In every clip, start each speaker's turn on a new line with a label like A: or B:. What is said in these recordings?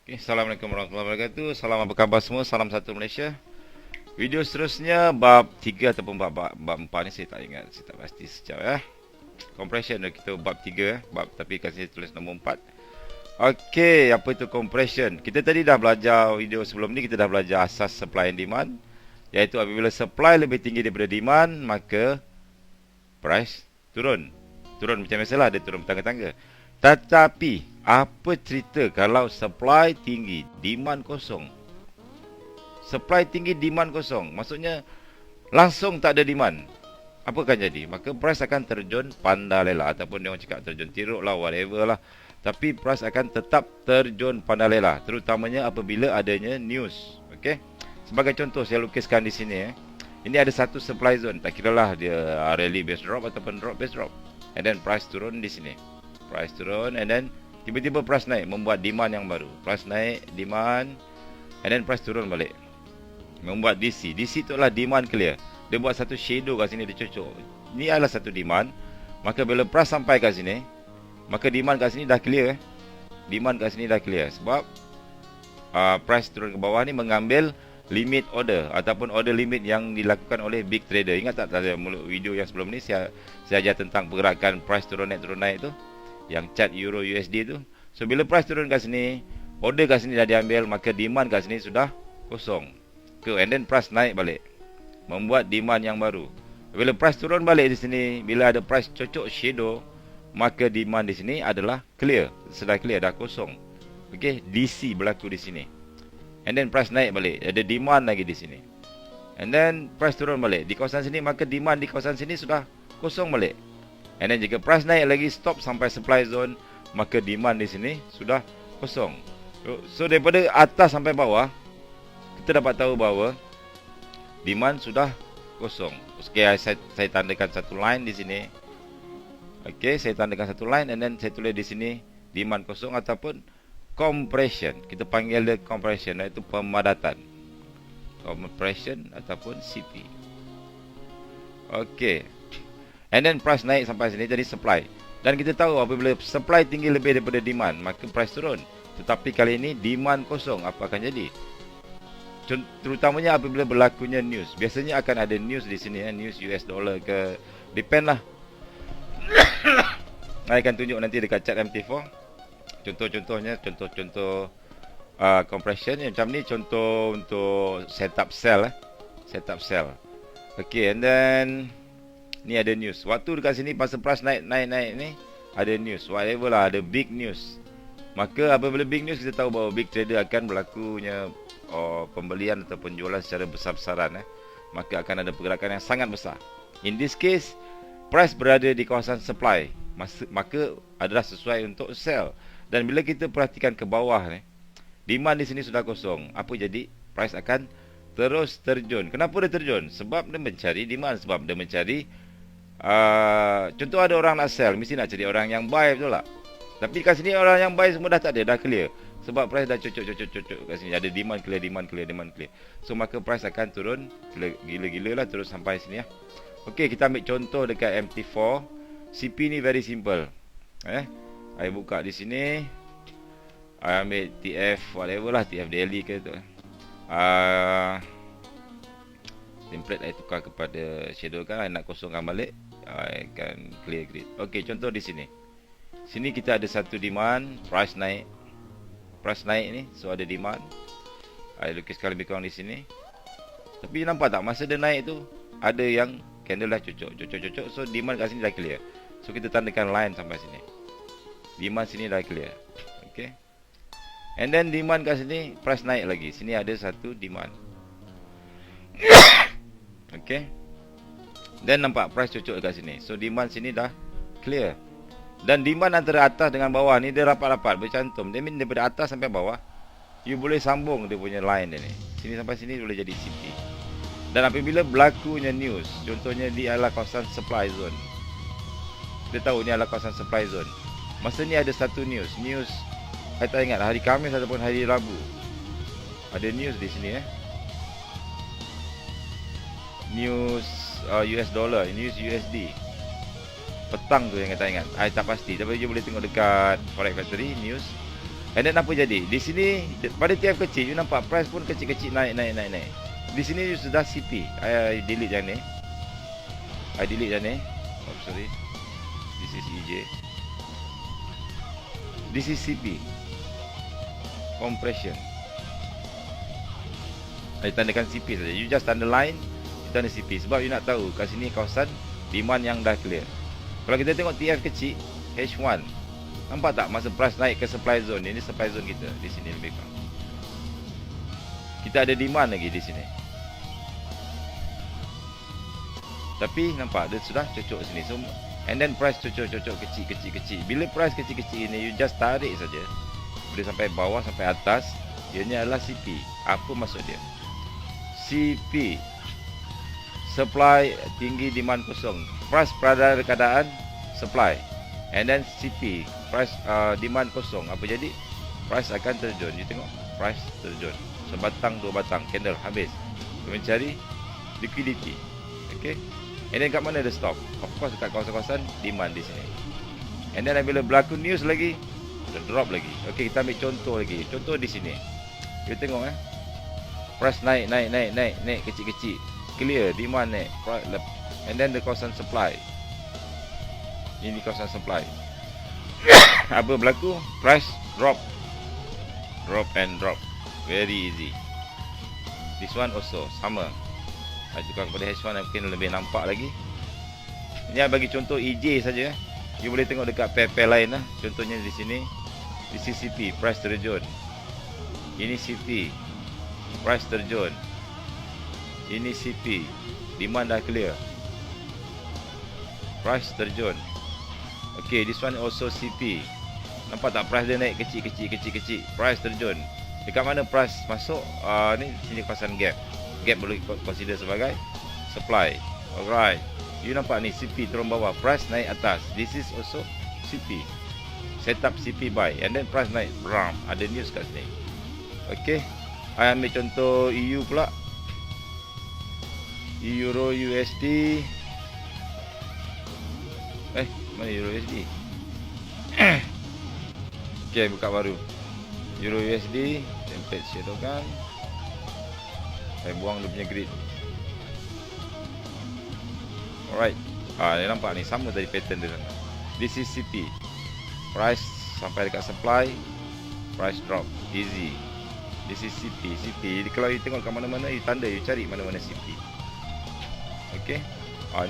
A: Okay, Assalamualaikum warahmatullahi wabarakatuh. Salam apa khabar semua. Salam satu Malaysia. Video seterusnya bab 3 ataupun bab 4 ni saya tak ingat. Saya tak pasti sekejap ya. Compression kita bab 3 bab, tapi kat sini tulis nombor 4. Okey, apa itu compression? Kita tadi dah belajar video sebelum ni, kita dah belajar asas supply and demand, iaitu apabila supply lebih tinggi daripada demand, maka price turun. Turun macam biasalah, dia turun bertangga-tangga. Tetapi apa cerita kalau supply tinggi, demand kosong? Supply tinggi, demand kosong. Maksudnya langsung tak ada demand. Apa akan jadi? Maka price akan terjun pandalela, ataupun dia orang cakap terjun tiruk lah, whatever lah. Tapi price akan tetap terjun pandalela, terutamanya apabila adanya news. Okey. Sebagai contoh saya lukiskan di sini. Ini ada satu supply zone. Tak kiralah dia rally base drop ataupun drop base drop. And then price turun di sini. Price turun and then tiba-tiba price naik, membuat demand yang baru. Price naik, demand, and then price turun balik, membuat DC. DC tu adalah demand clear. Dia buat satu shadow kat sini, dia cocok. Ini adalah satu demand. Maka bila price sampai kat sini, maka demand kat sini dah clear. Demand kat sini dah clear. Sebab price turun ke bawah ni mengambil limit order ataupun order limit yang dilakukan oleh big trader. Ingat tak pada video yang sebelum ni saya ajar tentang pergerakan price turun naik tu, yang chart Euro USD tu. So bila price turun kat sini, order kat sini dah diambil, maka demand kat sini sudah kosong. And then price naik balik, membuat demand yang baru. Bila price turun balik di sini, bila ada price cocok shadow, maka demand di sini adalah clear, sudah clear, dah kosong. Okey, DC berlaku di sini. And then price naik balik, ada demand lagi di sini. And then price turun balik di kawasan sini, maka demand di kawasan sini sudah kosong balik. And then jika price naik lagi stop sampai supply zone, maka demand di sini sudah kosong. So daripada atas sampai bawah, kita dapat tahu bahawa demand sudah kosong. Okey, saya tandakan satu line di sini. Okey, saya tandakan satu line and then saya tulis di sini demand kosong ataupun compression. Kita panggil dia compression, iaitu pemadatan. Compression ataupun CP. Okey. And then price naik sampai sini jadi supply. Dan kita tahu apabila supply tinggi lebih daripada demand, maka price turun. Tetapi kali ini demand kosong, apa akan jadi? Terutamanya apabila berlakunya news. Biasanya akan ada news di sini, news US dollar ke, depend lah. Saya akan tunjuk nanti dekat chart MT4. Contoh-contohnya, contoh-contoh compression yang macam ni, contoh untuk setup sell. Setup sell. Okay, and then ni ada news. Waktu dekat sini pasal price naik ni, ada news, whatever lah, ada big news. Maka apabila big news, kita tahu bahawa big trader akan berlakunya pembelian atau penjualan secara besar-besaran. Maka akan ada pergerakan yang sangat besar. In this case, price berada di kawasan supply, maka adalah sesuai untuk sell. Dan bila kita perhatikan ke bawah ni, demand di sini sudah kosong. Apa jadi? Price akan terus terjun. Kenapa dia terjun? Sebab dia mencari demand. Sebab dia mencari contoh ada orang nak sell, mesti nak cari orang yang buy, betul tak? Tapi kat sini orang yang buy semua dah tak ada, dah clear. Sebab price dah cocok kat sini. Ada demand clear, demand clear, demand clear. So maka price akan turun gila-gila lah, terus sampai sini ya. Okey, kita ambil contoh dekat MT4. CP ni very simple. Saya buka di sini. Saya ambil TF whatever lah, TF daily ke tu. Template saya tukar kepada shadow kan, saya nak kosongkan balik. I akan clear grid. Okey, contoh di sini. Sini kita ada satu demand, price naik. Price naik ni, so ada demand. Saya lukiskan lebih kurang di sini. Tapi nampak tak, masa dia naik tu ada yang candle dah cocok. So demand kat sini dah clear. So kita tandakan line sampai sini. Demand sini dah clear. Okay. And then demand kat sini, price naik lagi. Sini ada satu demand. Okay. Dan nampak price cocok dekat sini. So demand sini dah clear. Dan demand antara atas dengan bawah ni dia rapat-rapat bercantum. Dia mean daripada atas sampai bawah, you boleh sambung dia punya line dia ni. Sini sampai sini boleh jadi CP. Dan apabila berlakunya news, contohnya di adalah kawasan supply zone. Kita tahu ni adalah kawasan supply zone. Masa ni ada satu news. News, saya tak ingat hari Khamis ataupun hari Rabu. Ada news di sini News US dollar, news USD. Petang tu yang saya tak ingat. Saya tak pasti. Tapi you boleh tengok dekat Forex Factory news. And then apa jadi? Di sini pada TF kecil, you nampak price pun kecil-kecil naik. Di sini you sudah CP. I delete yang ni. Oh, sorry. This is EJ. This is CP. Compression. I tandakan CP saja. You just underline, you tanda CP. Sebab you nak tahu kat sini kawasan demand yang dah clear. Kalau kita tengok TF kecil, H1. Nampak tak masa price naik ke supply zone? Ini supply zone kita di sini lebih kurang. Kita ada demand lagi di sini. Tapi nampak dia sudah cocok sini. So, and then price cocok kecil. Bila price kecil-kecil ini you just tarik saja. Boleh sampai bawah sampai atas, ianya adalah CP. Apa maksud dia? CP, supply tinggi, demand kosong. Price pada keadaan supply. And then CP, price demand kosong. Apa jadi? Price akan terjun. You tengok, price terjun. Sebatang, dua batang, candle habis. Mencari liquidity. Okay. And then kat mana ada stop? Of course dekat kawasan-kawasan demand di sini. And then bila berlaku news lagi, dia drop lagi. Okay, kita ambil contoh lagi. Contoh di sini. You tengok price naik, kecil-kecil. Clear, demand naik. And then the kawasan supply. Ini kawasan supply. Apa berlaku? Price drop. Drop and drop. Very easy. This one also sama. Tukar kepada H1 mungkin lebih nampak lagi. Ini bagi contoh EJ saja. You boleh tengok dekat pair-pair lain lah. Contohnya di sini. Di CP, price terjun. Ini CP, price terjun. Ini CP, demand dah clear. Price terjun. Okay, this one also CP. Nampak tak price dia naik kecil. Price terjun. Dekat mana price masuk? Ni sini kawasan gap. Gap boleh consider sebagai supply. Alright. You nampak ni CP turun bawah, price naik atas. This is also CP. Setup CP buy and then price naik. Bram, ada news kat sini. Okay. I ambil contoh EU pula. Euro USD. Mana Euro USD? Okay, buka baru. Euro USD, template shadow kan. Saya buang dia punya grid. Alright. Ni nampak ni sama tadi pattern dia. This is CP. Price sampai dekat supply, price drop. Easy. This is CP. Jadi kalau you tengok kat mana-mana, you tanda, you cari mana-mana CP. Okay.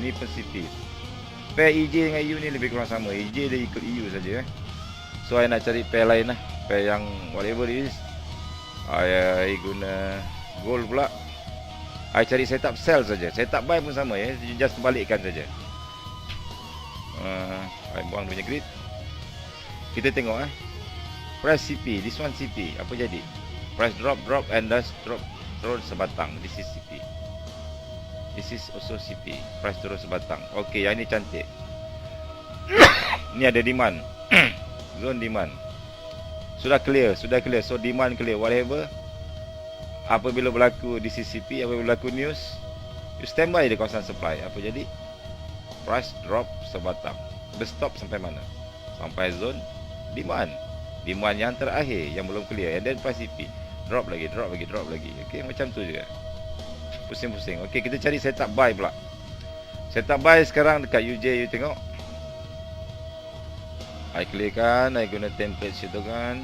A: Ni pun CP. Pair EJ dengan EU ni lebih kurang sama. EJ dia ikut EU saja. So I nak cari pair lain lah. Pair yang whatever it is. I guna gold pula. I cari setup sell saja. Setup buy pun sama ya. You just balikkan saja. I buang punya grid. Kita tengok price CP. This one CP. Apa jadi? Price drop and just drop turun sebatang. This is CP. This is also CP. Price turun sebatang. Okay, yang ini cantik. Ni ada demand. Zone demand. Sudah clear. So demand clear. Whatever. Apabila berlaku di CCP, apabila berlaku news, you standby di kawasan supply. Apa jadi? Price drop sebatang. Berstop sampai mana? Sampai zone demand. Demand yang terakhir yang belum clear. And then price CP drop lagi. Okay, macam tu je. Pusing-pusing. Okay, kita cari setup buy pula. Setup buy sekarang dekat UJ, you tengok. I clearkan, I guna template shadow kan.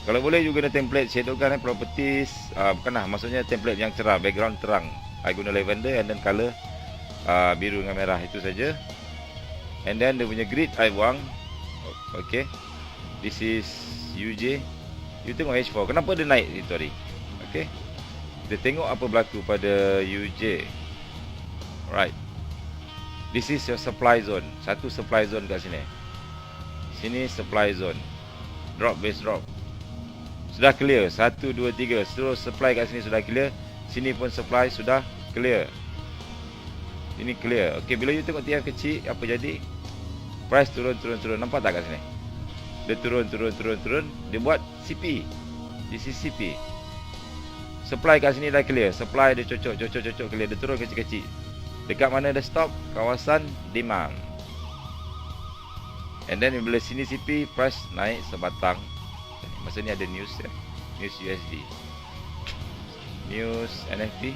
A: Kalau boleh you guna template shadow kan, properties. Bukanlah, maksudnya template yang cerah, background terang. I guna lavender and then color biru dengan merah, itu saja. And then dia punya grid I buang. Okay. This is UJ. You tengok H4. Kenapa dia naik itu hari? Okay. Kita tengok apa berlaku pada UJ. Right. This is your supply zone. Satu supply zone kat sini. Sini supply zone. Drop, base drop. Sudah clear. 1, 2, 3. Seluruh supply kat sini sudah clear. Sini pun supply sudah clear. Ini clear. Okay, bila you tengok TF kecil, apa jadi? Price turun. Nampak tak kat sini? Dia turun. Dia buat CP. This is CP. Supply kat sini dah clear. Supply dia cocok clear. Dia turun kecil-kecil. Dekat mana dia stop? Kawasan demand. And then bila sini CP, price naik sebatang. Masa ni ada news ya. News USD. News NFP.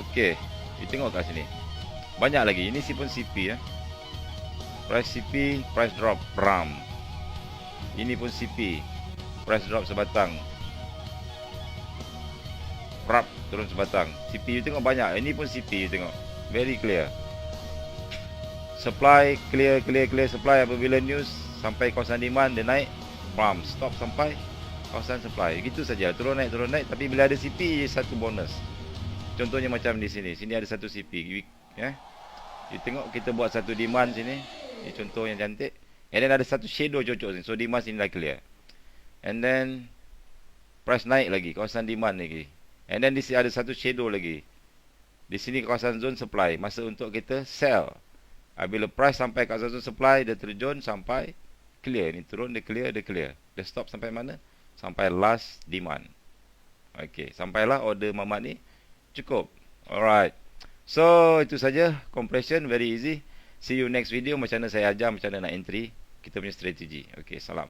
A: Okey, kita tengok kat sini. Banyak lagi. Ini si pun CP ya. Price CP, price drop RAM. Ini pun CP. Price drop sebatang. Prap turun sebatang. CP you tengok banyak. Ini pun CP you tengok. Very clear. Supply clear supply apabila news sampai kawasan demand dia naik, bam, stop sampai kawasan supply. Gitu saja. Turun naik tapi bila ada CP satu bonus. Contohnya macam di sini. Sini ada satu CP ya. You tengok kita buat satu demand sini. Ini contoh yang cantik. And then ada satu shadow cocok sini. So demand sini dah clear. And then price naik lagi, kawasan demand lagi. And then di sini ada satu shadow lagi. Di sini kawasan zone supply. Masa untuk kita sell. Bila price sampai kawasan zone supply, dia terjun sampai clear. Ni turun, dia clear. Dia stop sampai mana? Sampai last demand. Okay, sampailah order Mamat ni cukup. Alright. So, itu saja compression, very easy. See you next video. Macam mana saya ajar, macam mana nak entry kita punya strategi. Okay, salam.